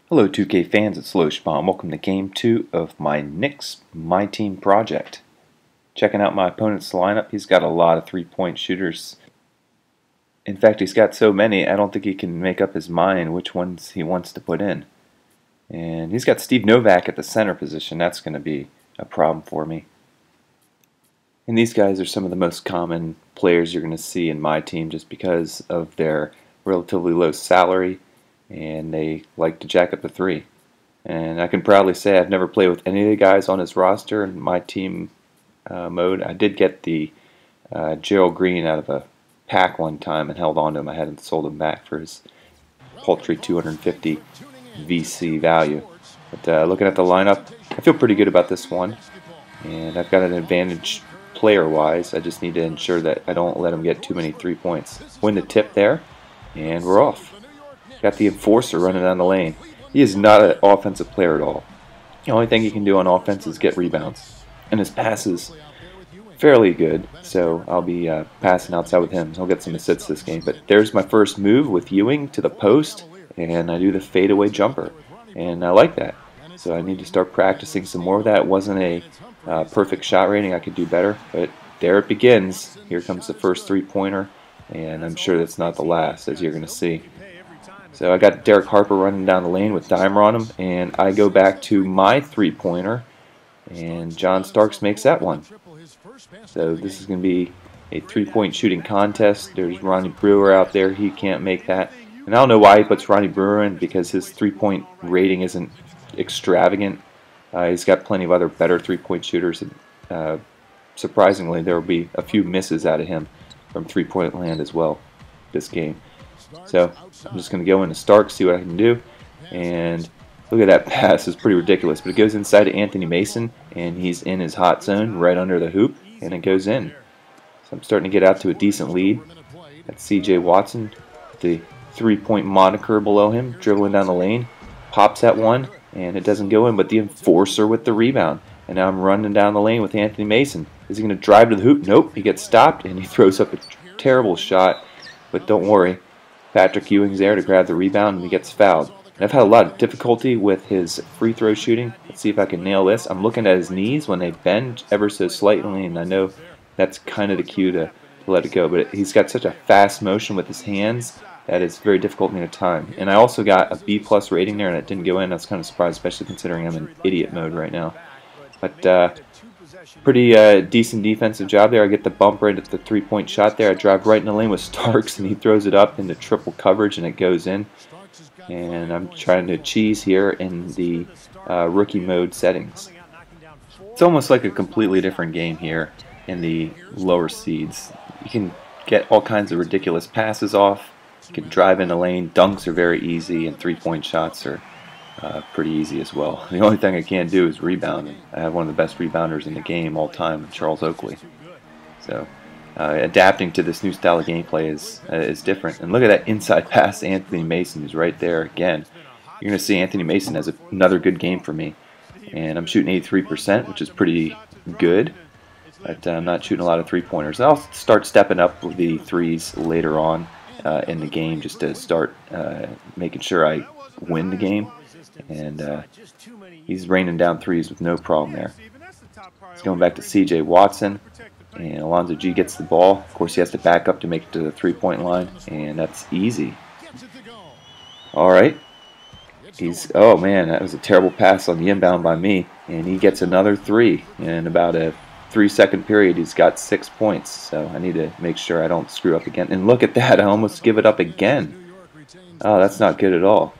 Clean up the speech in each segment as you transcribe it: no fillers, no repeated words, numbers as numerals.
Hello 2K fans, it's Loshbomb. Welcome to Game 2 of my Knicks My Team project. Checking out my opponent's lineup, he's got a lot of three-point shooters. In fact, he's got so many, I don't think he can make up his mind which ones he wants to put in. And he's got Steve Novak at the center position. That's going to be a problem for me. And these guys are some of the most common players you're going to see in my team just because of their relatively low salary. And they like to jack up the three. And I can proudly say I've never played with any of the guys on his roster in my team mode. I did get the Gerald Green out of a pack one time and held on to him. I hadn't sold him back for his paltry 250 VC value. But looking at the lineup, I feel pretty good about this one. And I've got an advantage player-wise. I just need to ensure that I don't let him get too many 3 points. Win the tip there, and we're off. Got the enforcer running down the lane. He is not an offensive player at all. The only thing he can do on offense is get rebounds. And his pass is fairly good, so I'll be passing outside with him. He'll get some assists this game. But there's my first move with Ewing to the post, and I do the fadeaway jumper. And I like that. So I need to start practicing some more of that. It wasn't a perfect shot rating. I could do better. But there it begins. Here comes the first three-pointer, and I'm sure that's not the last, as you're going to see. So I got Derek Harper running down the lane with Dimer on him, and I go back to my three-pointer, and John Starks makes that one. So this is going to be a three-point shooting contest. There's Ronnie Brewer out there. He can't make that. And I don't know why he puts Ronnie Brewer in, because his three-point rating isn't extravagant. He's got plenty of other better three-point shooters. And, surprisingly, there will be a few misses out of him from three-point land as well this game. So I'm just going to go into Stark, see what I can do, and look at that pass. It's pretty ridiculous, but it goes inside to Anthony Mason, and he's in his hot zone right under the hoop, and it goes in. So I'm starting to get out to a decent lead. That's C.J. Watson, the three-point moniker below him, dribbling down the lane, pops at one, and it doesn't go in, but the enforcer with the rebound. And now I'm running down the lane with Anthony Mason. Is he going to drive to the hoop? Nope, he gets stopped, and he throws up a terrible shot, but don't worry. Patrick Ewing's there to grab the rebound, and he gets fouled. And I've had a lot of difficulty with his free throw shooting. Let's see if I can nail this. I'm looking at his knees when they bend ever so slightly, and I know that's kind of the cue to let it go. But he's got such a fast motion with his hands that it's very difficult in a time. And I also got a B+ rating there, and it didn't go in. I was kind of surprised, especially considering I'm in idiot mode right now. But pretty decent defensive job there. I get the bump right at the three-point shot there. I drive right in the lane with Starks, and he throws it up into triple coverage, and it goes in. And I'm trying to cheese here in the rookie mode settings. It's almost like a completely different game here in the lower seeds. You can get all kinds of ridiculous passes off. You can drive in the lane. Dunks are very easy, and three-point shots are pretty easy as well. The only thing I can't do is rebound. I have one of the best rebounders in the game all time, Charles Oakley. So adapting to this new style of gameplay is different. And look at that inside pass to Anthony Mason, who's right there again. You're going to see Anthony Mason has another good game for me. And I'm shooting 83%, which is pretty good. But I'm not shooting a lot of three-pointers. I'll start stepping up the threes later on in the game just to start making sure I win the game. And he's raining down threes with no problem there. He's going back to C.J. Watson, and Alonzo G gets the ball. Of course, he has to back up to make it to the three-point line, and that's easy. All right. Oh man, that was a terrible pass on the inbound by me, and he gets another three. In about a 3-second period, he's got 6 points, so I need to make sure I don't screw up again. And look at that, I almost give it up again. Oh, that's not good at all.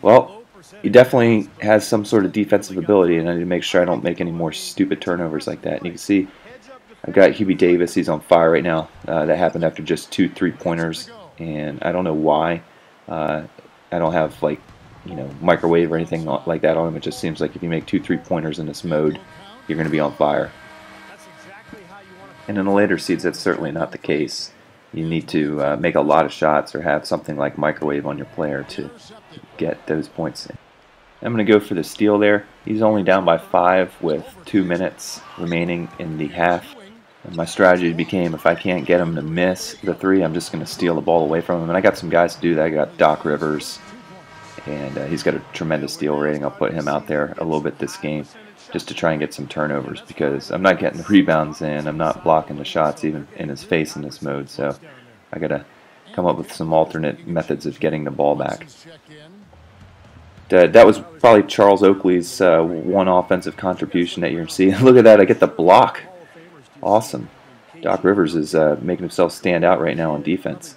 Well, he definitely has some sort of defensive ability, and I need to make sure I don't make any more stupid turnovers like that. And you can see I've got Hubie Davis. He's on fire right now. That happened after just 2 three-pointers, and I don't know why. I don't have, like, microwave or anything like that on him. It just seems like if you make 2 three-pointers in this mode, you're going to be on fire. And in the later seeds, that's certainly not the case. You need to make a lot of shots or have something like microwave on your player to get those points in. I'm going to go for the steal there. He's only down by 5 with 2 minutes remaining in the half. And my strategy became, if I can't get him to miss the three, I'm just going to steal the ball away from him. And I got some guys to do that. I got Doc Rivers, and he's got a tremendous steal rating. I'll put him out there a little bit this game just to try and get some turnovers because I'm not getting the rebounds in. I'm not blocking the shots even in his face in this mode, so I got to come up with some alternate methods of getting the ball back. That was probably Charles Oakley's one offensive contribution that you're seeing. Look at that, I get the block. Awesome. Doc Rivers is making himself stand out right now on defense.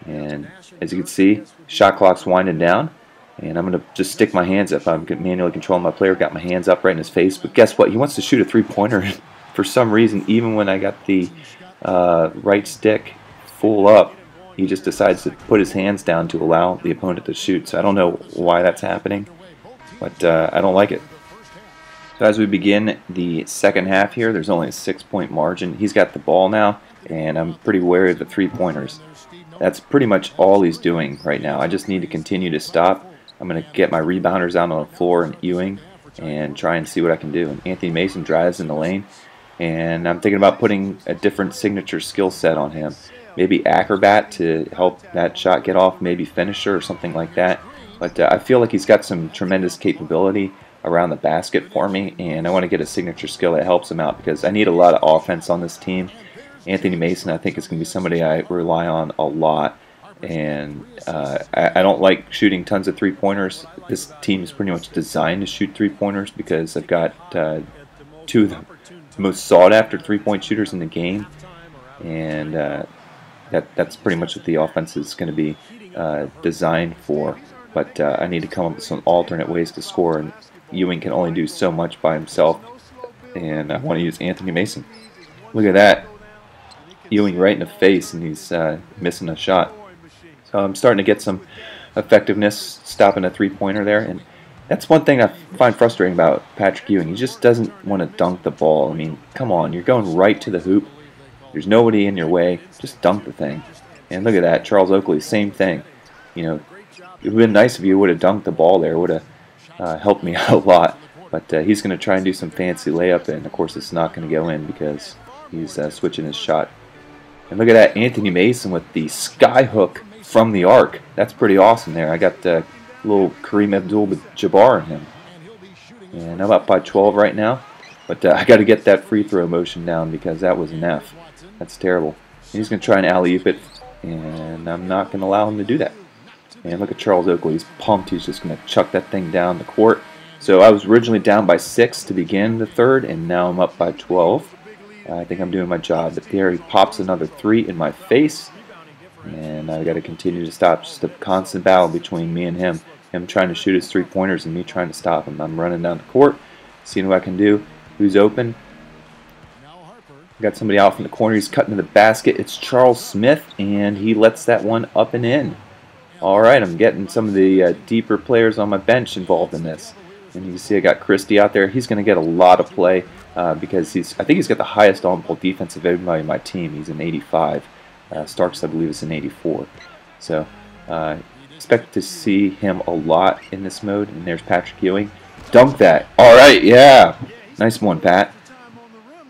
And as you can see, shot clock's winding down. And I'm going to just stick my hands up. I'm manually controlling my player. Got my hands up right in his face. But guess what? He wants to shoot a three-pointer. For some reason, even when I got the right stick full up, he just decides to put his hands down to allow the opponent to shoot. So I don't know why that's happening, but I don't like it. So as we begin the second half here, there's only a 6-point margin. He's got the ball now, and I'm pretty wary of the three-pointers. That's pretty much all he's doing right now. I just need to continue to stop. I'm going to get my rebounders out on the floor and Ewing and try and see what I can do. And Anthony Mason drives in the lane, and I'm thinking about putting a different signature skill set on him. Maybe acrobat to help that shot get off, maybe finisher or something like that. But I feel like he's got some tremendous capability around the basket for me, and I want to get a signature skill that helps him out because I need a lot of offense on this team. Anthony Mason, I think, is going to be somebody I rely on a lot, and I don't like shooting tons of three-pointers. This team is pretty much designed to shoot three-pointers because I've got two of the most sought-after three-point shooters in the game, and that's pretty much what the offense is going to be designed for. But I need to come up with some alternate ways to score, and Ewing can only do so much by himself, and I want to use Anthony Mason. Look at that. Ewing right in the face, and he's missing a shot. So I'm starting to get some effectiveness stopping a three-pointer there, and that's one thing I find frustrating about Patrick Ewing. He just doesn't want to dunk the ball. I mean, come on, you're going right to the hoop. There's nobody in your way. Just dunk the thing. And look at that, Charles Oakley, same thing. You know, it would have been nice if you would have dunked the ball there. It would have helped me out a lot. But he's going to try and do some fancy layup, and of course it's not going to go in because he's switching his shot. And look at that, Anthony Mason with the skyhook from the arc. That's pretty awesome there. I got a little Kareem Abdul-Jabbar in him. And I'm up by 12 right now. But I got to get that free throw motion down because that was an F. That's terrible. And he's going to try and alley-oop it, and I'm not going to allow him to do that. And look at Charles Oakley. He's pumped. He's just going to chuck that thing down the court. So I was originally down by 6 to begin the third, and now I'm up by 12. I think I'm doing my job. But there he pops another 3 in my face, and I got to continue to stop. Just a constant battle between me and him. Him trying to shoot his three-pointers and me trying to stop him. I'm running down the court, seeing what I can do. Who's open? Got somebody out from the corner. He's cutting to the basket. It's Charles Smith, and he lets that one up and in. Alright, I'm getting some of the deeper players on my bench involved in this. And you can see I got Christie out there. He's going to get a lot of play because I think he's got the highest on-ball defense of everybody on my team. He's an 85. Starks, I believe, is an 84. So, expect to see him a lot in this mode. And there's Patrick Ewing. Dunk that. Alright, yeah. Nice one, Pat.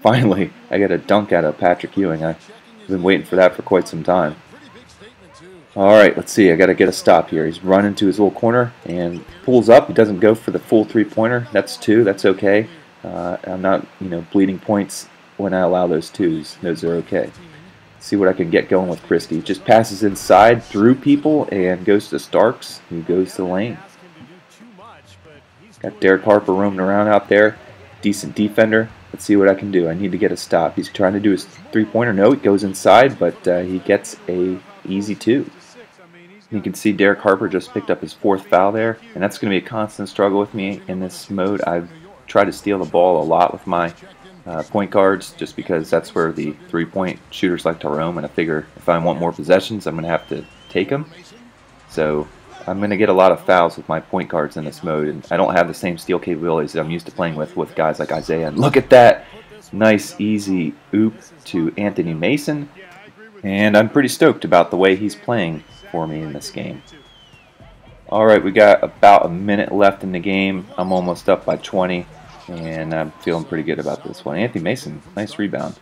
Finally, I got a dunk out of Patrick Ewing. I've been waiting for that for quite some time. Alright, let's see. I got to get a stop here. He's running to his little corner and pulls up. He doesn't go for the full three-pointer. That's 2. That's okay. I'm not, bleeding points when I allow those 2s. Those are okay. See what I can get going with Christie. Just passes inside through people and goes to Starks, who goes to the lane. Got Derek Harper roaming around out there. Decent defender. Let's see what I can do. I need to get a stop. He's trying to do his three-pointer. No, it goes inside, but he gets a easy 2. You can see Derek Harper just picked up his 4th foul there, and that's going to be a constant struggle with me in this mode. I've tried to steal the ball a lot with my point guards just because that's where the three-point shooters like to roam, and I figure if I want more possessions, I'm going to have to take them. So I'm going to get a lot of fouls with my point guards in this mode, and I don't have the same steal capabilities that I'm used to playing with guys like Isaiah. And look at that! Nice, easy oop to Anthony Mason, and I'm pretty stoked about the way he's playing for me in this game. Alright, we got about a minute left in the game. I'm almost up by 20, and I'm feeling pretty good about this one. Anthony Mason, nice rebound.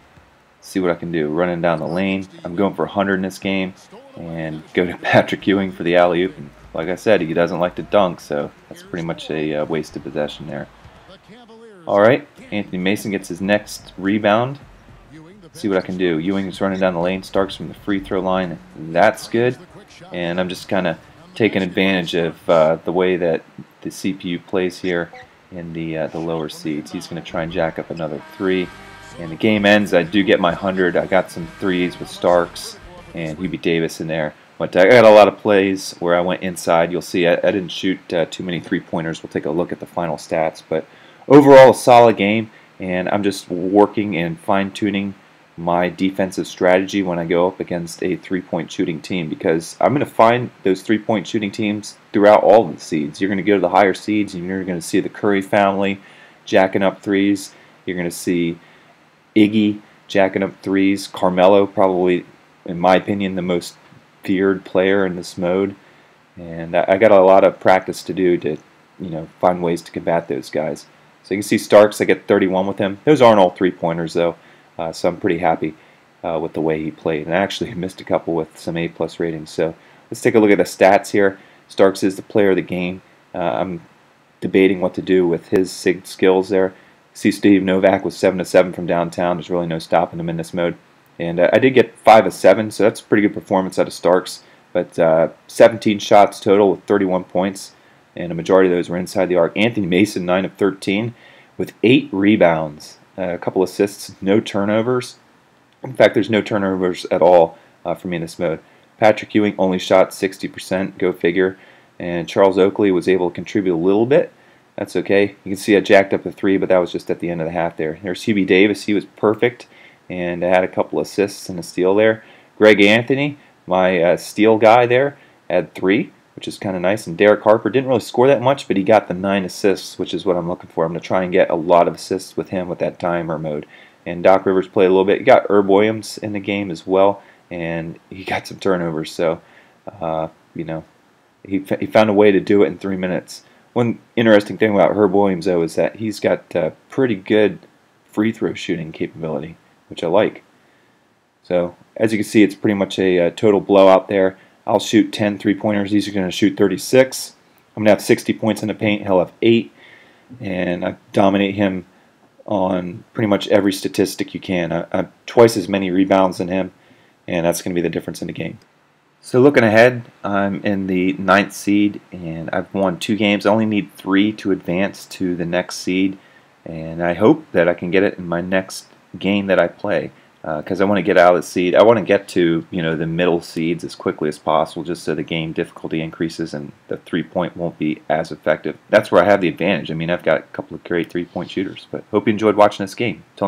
See what I can do. Running down the lane. I'm going for 100 in this game, and go to Patrick Ewing for the alley-oop, and like I said, he doesn't like to dunk, so that's pretty much a wasted possession there. Alright, Anthony Mason gets his next rebound. See what I can do. Ewing's running down the lane, Starks from the free throw line. That's good. And I'm just kind of taking advantage of the way that the CPU plays here in the lower seeds. He's going to try and jack up another 3. And the game ends. I do get my 100. I got some 3s with Starks and Hubie Davis in there. But I got a lot of plays where I went inside. You'll see I didn't shoot too many three-pointers. We'll take a look at the final stats. But overall, a solid game. And I'm just working and fine-tuning my defensive strategy when I go up against a three-point shooting team, because I'm going to find those three-point shooting teams throughout all of the seeds. You're going to go to the higher seeds and you're going to see the Curry family jacking up 3s. You're going to see Iggy jacking up 3s. Carmelo, probably, in my opinion, the most feared player in this mode. And I got a lot of practice to do to, find ways to combat those guys. So you can see Starks, I get 31 with him. Those aren't all three-pointers, though. So I'm pretty happy with the way he played. And I actually missed a couple with some A+ ratings. So let's take a look at the stats here. Starks is the player of the game. I'm debating what to do with his SIG skills there. See Steve Novak was 7 of 7 from downtown. There's really no stopping him in this mode. And I did get 5 of 7, so that's a pretty good performance out of Starks. But 17 shots total with 31 points. And a majority of those were inside the arc. Anthony Mason, 9 of 13 with 8 rebounds. A couple assists, no turnovers. In fact, there's no turnovers at all for me in this mode. Patrick Ewing only shot 60%, go figure. And Charles Oakley was able to contribute a little bit. That's okay. You can see I jacked up a 3, but that was just at the end of the half there. There's Hubie Davis. He was perfect, and I had a couple assists and a steal there. Greg Anthony, my steal guy there, had 3, which is kind of nice. And Derek Harper didn't really score that much, but he got the 9 assists, which is what I'm looking for. I'm going to try and get a lot of assists with him with that timer mode. And Doc Rivers played a little bit. You got Herb Williams in the game as well, and he got some turnovers. So, he found a way to do it in 3 minutes. One interesting thing about Herb Williams, though, is that he's got pretty good free throw shooting capability, which I like. So, as you can see, it's pretty much a total blowout there. I'll shoot 10 three-pointers. These are going to shoot 36. I'm going to have 60 points in the paint. He'll have 8. And I dominate him on pretty much every statistic you can. I have twice as many rebounds than him, and that's going to be the difference in the game. So looking ahead, I'm in the 9th seed, and I've won 2 games. I only need 3 to advance to the next seed, and I hope that I can get it in my next game that I play. Because I want to get out of the seed. I want to get to the middle seeds as quickly as possible, just so the game difficulty increases and the 3-point won't be as effective. That's where I have the advantage. I mean, I've got a couple of great 3-point shooters. But hope you enjoyed watching this game. Till next time.